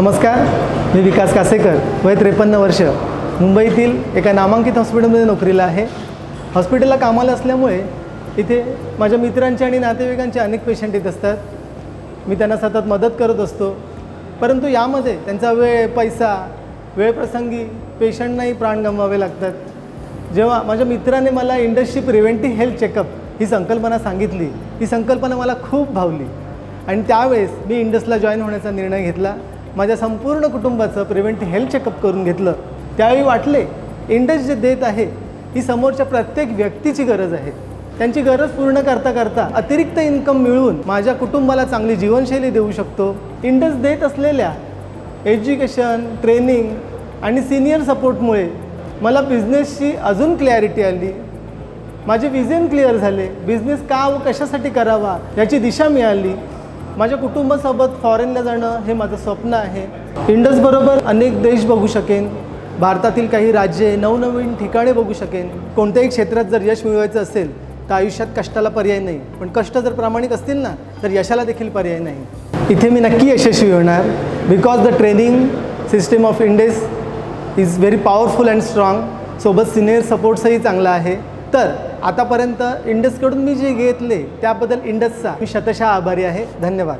नमस्कार, मी विकास कासेकर, वय 53 वर्ष, मुंबईतील एका नामांकित हॉस्पिटलमध्ये नोकरीला आहे। हॉस्पिटलला कामाला असल्यामुळे इथे माझ्या मित्रांचे आणि नातेवाईकांचे अनेक पेशंट येत असतात। मी त्यांना सतत मदत करत असतो, परंतु यामध्ये त्यांचा वेळ, पैसा, वेळप्रसंगी पेशंटनाही प्राण गमवावे लागतात। जेव्हा माझ्या मित्राने मला इंडसची प्रिव्हेंटिव्ह हेल्थ चेकअप ही संकल्पना सांगितली, ही संकल्पना मला खूप भावली आणि त्यावेळेस मी इंडसला जॉईन होण्याचा निर्णय घेतला। माझ्या संपूर्ण कुटुंबाचं प्रिव्हेंटिव्ह हेल्थ चेकअप करून घेतलं। त्यावेळी वाटले इंडस जे देत आहे ही समोरच्या प्रत्येक व्यक्तीची गरज आहे। त्यांची गरज पूर्ण करता करता अतिरिक्त इन्कम मिळवून माझ्या कुटुंबाला चांगली जीवनशैली देऊ शकतो। इंडस देत असलेल्या एज्युकेशन, ट्रेनिंग आणि सीनियर सपोर्टमुळे मला बिझनेसची अजून क्लॅरिटी आली। माझे विजन क्लिअर झाले, बिझनेस का व कशासाठी करावा याची दिशा मिळाली। माझ्या कुटुंबासोबत फॉरेनला जाणं हे माझं स्वप्न आहे। इंडसबरोबर अनेक देश बघू शकेन, भारतातील काही राज्ये, नवनवीन ठिकाणे बघू शकेन। कोणत्याही क्षेत्रात जर यश मिळवायचं असेल तर आयुष्यात कष्टाला पर्याय नाही, पण कष्ट जर प्रामाणिक असतील ना तर यशाला देखील पर्याय नाही। इथे मी नक्की यशस्वी होणार, because the training system of Indus is very powerful and strong. सोबत सिनियर सपोर्ट्सही चांगला आहे। तर आतापर्यंत इंडसकडून मी जे घेतले त्याबद्दल इंडसचा मी शतशः आभारी आहे। धन्यवाद।